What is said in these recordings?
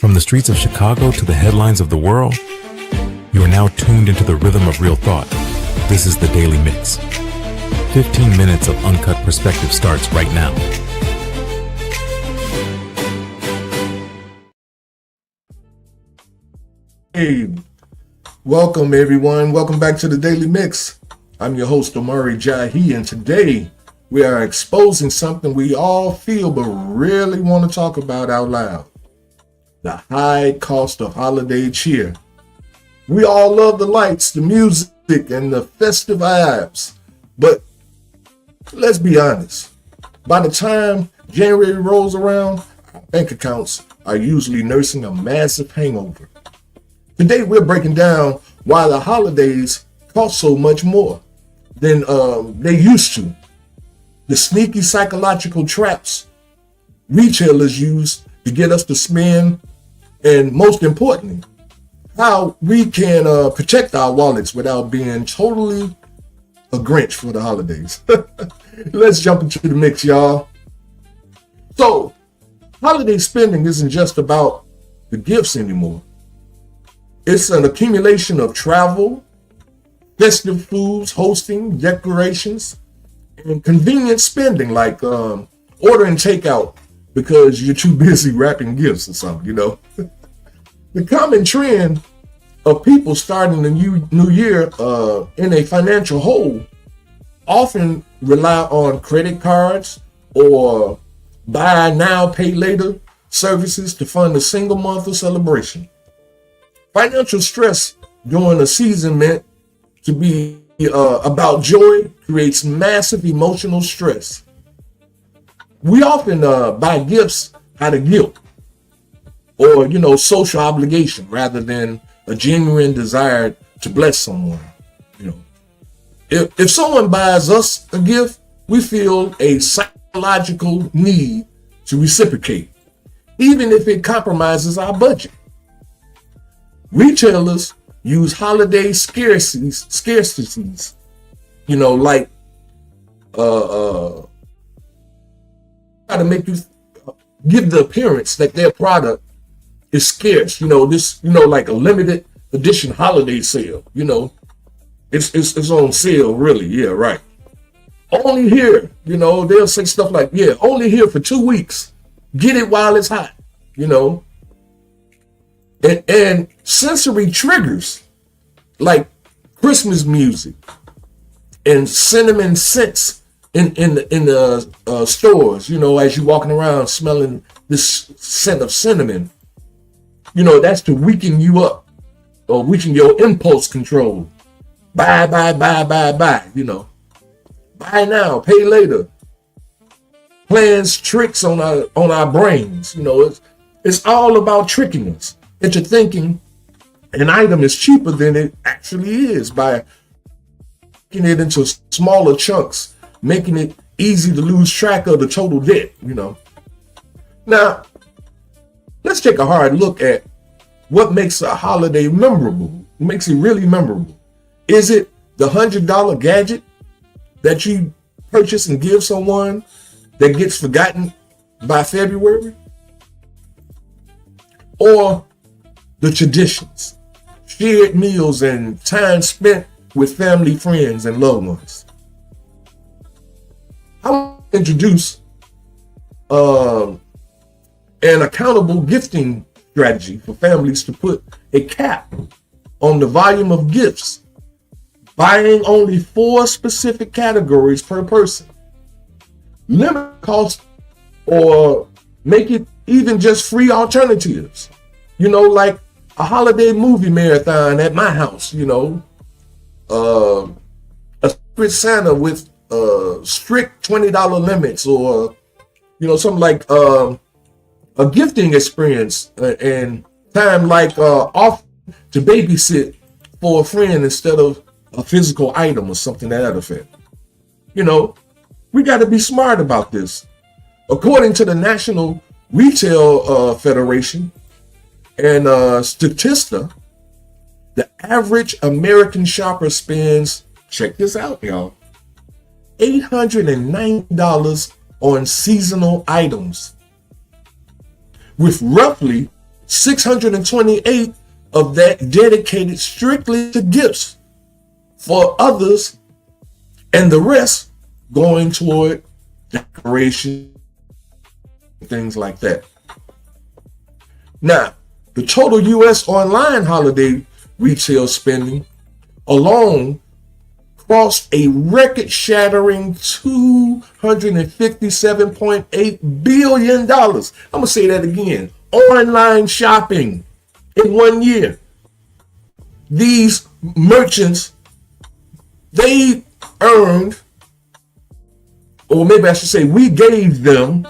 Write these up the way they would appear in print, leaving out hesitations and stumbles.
From the streets of Chicago to the headlines of the world, you are now tuned into the rhythm of real thought. This is the Daily Mix. 15 minutes of uncut perspective starts right now. Hey, welcome everyone. Welcome back to the Daily Mix. I'm your host, Omari, JAHI, and today we are exposing something we all feel but really want to talk about out loud. The high cost of holiday cheer. We all love the lights, the music, and the festive vibes. But let's be honest. By the time January rolls around, our bank accounts are usually nursing a massive hangover. Today we're breaking down why the holidays cost so much more than they used to. The sneaky psychological traps retailers use to get us to spend, and most importantly, how we can protect our wallets without being totally a Grinch for the holidays. Let's jump into the mix, y'all. So, holiday spending isn't just about the gifts anymore. It's an accumulation of travel, festive foods, hosting, decorations, and convenient spending like ordering takeout because you're too busy wrapping gifts or something, you know. The common trend of people starting the new year in a financial hole often rely on credit cards or buy now, pay later services to fund a single month of celebration. Financial stress during a season meant to be about joy creates massive emotional stress. We often buy gifts out of guilt or, social obligation rather than a genuine desire to bless someone. If someone buys us a gift, we feel a psychological need to reciprocate, even if it compromises our budget. Retailers use holiday scarcities, like try to make you give the appearance that their product is scarce. Like a limited edition holiday sale. It's on sale, really. Yeah, right. Only here, they'll say stuff like, yeah, only here for 2 weeks. Get it while it's hot, And sensory triggers like Christmas music and cinnamon scents in the stores, as you're walking around smelling this scent of cinnamon, that's to weaken you up or weaken your impulse control. Buy, buy now, pay later. Plans, tricks on our brains. It's all about tricking us into thinking an item is cheaper than it actually is by making it into smaller chunks, making it easy to lose track of the total debt, Now, let's take a hard look at what makes a holiday memorable, makes it really memorable. Is it the $100 gadget that you purchase and give someone that gets forgotten by February? Or the traditions, shared meals, and time spent with family, friends, and loved ones? I want to introduce an accountable gifting strategy for families to put a cap on the volume of gifts, buying only 4 specific categories per person. Limit cost or make it even just free alternatives. Like a holiday movie marathon at my house, a Secret Santa with strict $20 limits, or, something like a gifting experience and time like off to babysit for a friend instead of a physical item or something to that effect. We got to be smart about this. According to the National Retail Federation and Statista, the average American shopper spends, check this out, y'all, $890 on seasonal items, with roughly 628 of that dedicated strictly to gifts for others, and the rest going toward decoration, things like that. Now, the total U.S. online holiday retail spending alone crossed a record-shattering $257.8 billion. I'm going to say that again. Online shopping in 1 year. These merchants, they earned, or maybe I should say we gave them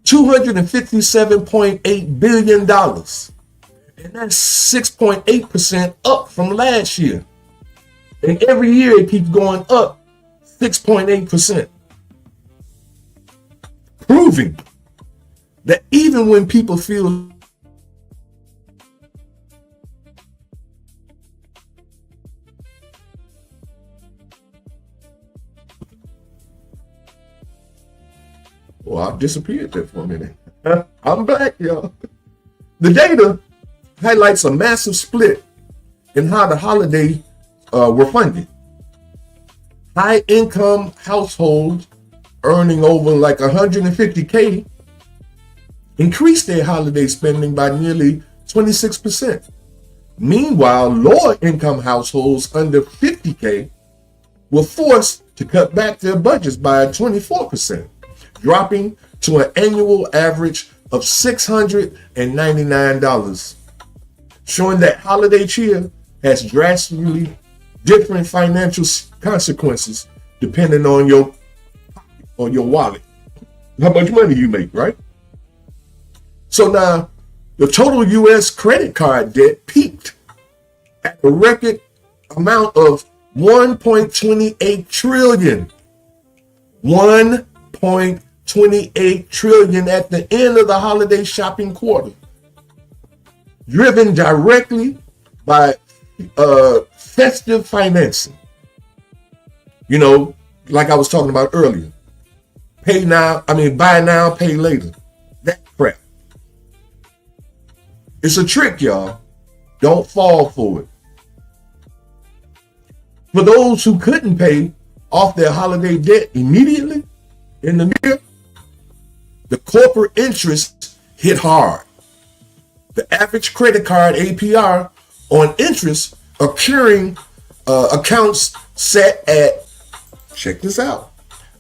$257.8 billion. And that's 6.8% up from last year. And every year it keeps going up 6.8%. Proving that even when people feel well, I disappeared there for a minute. I'm back, y'all. The data highlights a massive split in how the holiday were funded. High-income households earning over like $150K increased their holiday spending by nearly 26%. Meanwhile, lower-income households under $50K were forced to cut back their budgets by 24%. Dropping to an annual average of $699, showing that holiday cheer has drastically different financial consequences depending on your wallet, how much money you make, right? So now, the total U.S. credit card debt peaked at a record amount of $1.28 trillion. $1.28 trillion at the end of the holiday shopping quarter, driven directly by festive financing. You know, like I was talking about earlier. Buy now, pay later. That crap. It's a trick, y'all. Don't fall for it. For those who couldn't pay off their holiday debt immediately in the year, the corporate interest hit hard. The average credit card APR on interest accruing accounts set at, check this out,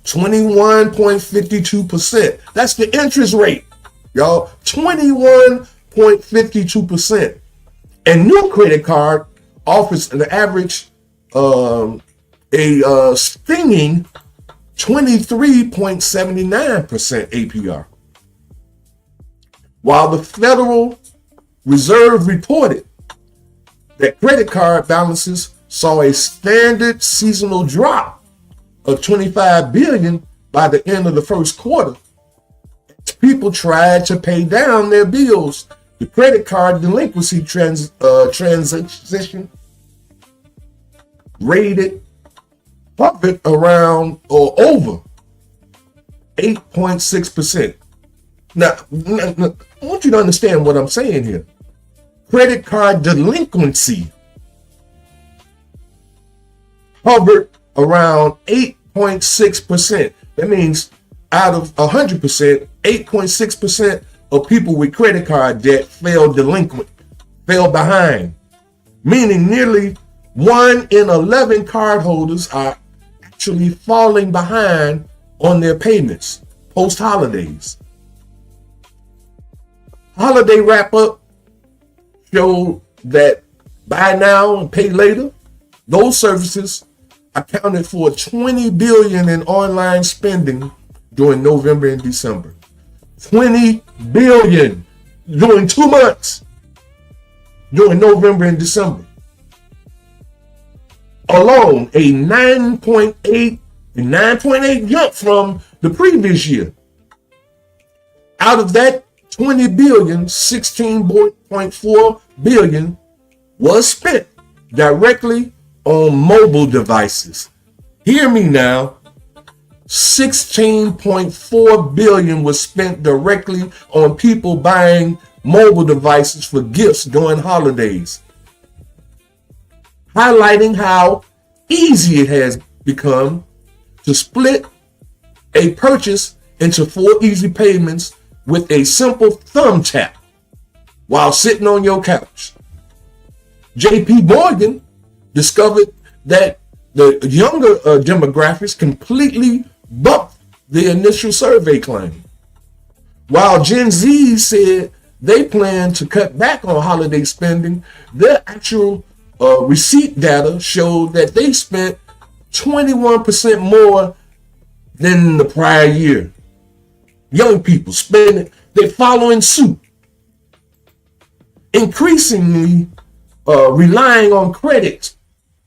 21.52%. That's the interest rate, y'all. 21.52%. And new credit card offers an average stinging 23.79% APR. While the Federal Reserve reported that credit card balances saw a standard seasonal drop of $25 billion by the end of the first quarter, people tried to pay down their bills. The credit card delinquency transition rated hovered around or over 8.6%. Now, I want you to understand what I'm saying here. Credit card delinquency hovered around 8.6%. That means out of 100%, 8.6% of people with credit card debt fell delinquent, fell behind, meaning nearly 1 in 11 cardholders are actually falling behind on their payments post-holidays. Holiday wrap-up showed that buy now and pay later, those services accounted for $20 billion in online spending during November and December. $20 billion during 2 months during November and December. Alone, a 9.8 jump from the previous year. Out of that 20 billion, 16.4 billion was spent directly on mobile devices. Hear me now. 16.4 billion was spent directly on people buying mobile devices for gifts during holidays, highlighting how easy it has become to split a purchase into 4 easy payments with a simple thumb tap while sitting on your couch. JP Morgan discovered that the younger demographics completely bucked the initial survey claim, while Gen Z said they plan to cut back on holiday spending. Their actual receipt data showed that they spent 21% more than the prior year. Young people spending, they're following suit, increasingly relying on credit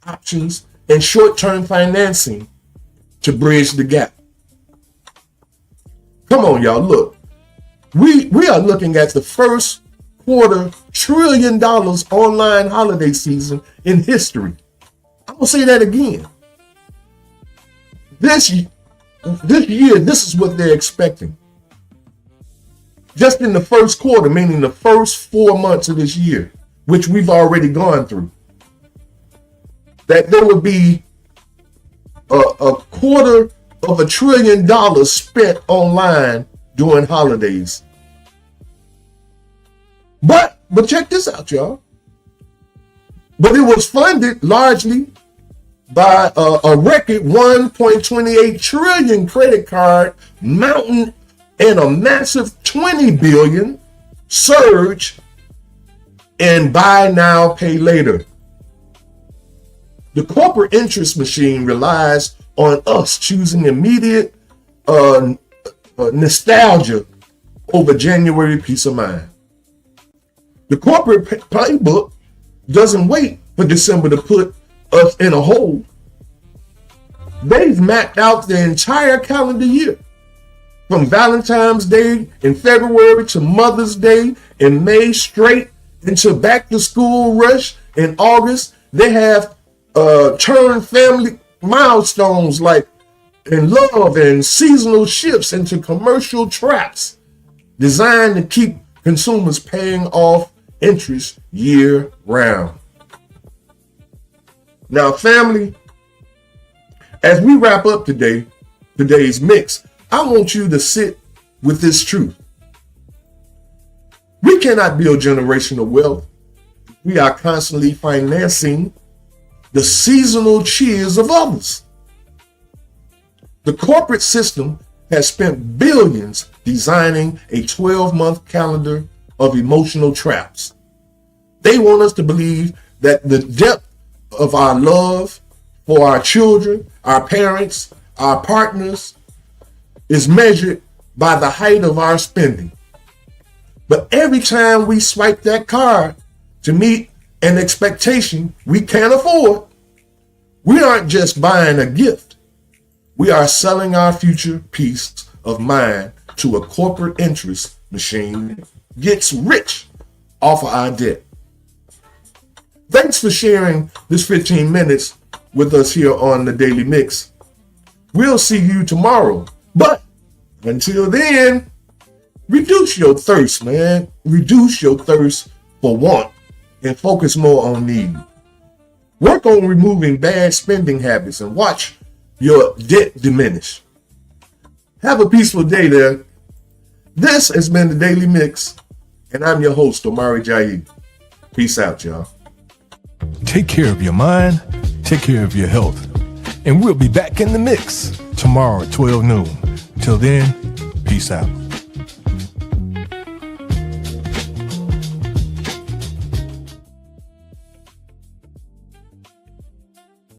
options and short-term financing to bridge the gap. Come on, y'all, look. We are looking at the first quarter $1 trillion online holiday season in history. I'm gonna say that again. This year, this is what they're expecting. Just in the first quarter, meaning the first 4 months of this year, which we've already gone through, that there would be a quarter of $1 trillion spent online during holidays. But check this out, y'all. But it was funded largely by a record 1.28 trillion credit card mountain and a massive 20 billion surge in buy now, pay later. The corporate interest machine relies on us choosing immediate nostalgia over January peace of mind. The corporate playbook doesn't wait for December to put us in a hole. They've mapped out the entire calendar year, from Valentine's Day in February to Mother's Day in May, straight into back to school rush in August. They have turned family milestones like in love and seasonal shifts into commercial traps designed to keep consumers paying off interest year round. Now, family, as we wrap up today's mix, I want you to sit with this truth. We cannot build generational wealth. We are constantly financing the seasonal cheers of others. The corporate system has spent billions designing a 12-month calendar of emotional traps. They want us to believe that the depth of our love for our children, our parents, our partners is measured by the height of our spending. But every time we swipe that card to meet an expectation we can't afford, we aren't just buying a gift. We are selling our future peace of mind to a corporate interest machine that gets rich off of our debt. Thanks for sharing this 15 minutes with us here on the Daily Mix. We'll see you tomorrow. But until then, reduce your thirst, man. Reduce your thirst for want and focus more on need. Work on removing bad spending habits and watch your debt diminish. Have a peaceful day there. This has been the Daily Mix, and I'm your host, Omari JAHI. Peace out, y'all. Take care of your mind, take care of your health, and we'll be back in the mix tomorrow at 12 noon. Till then, peace out.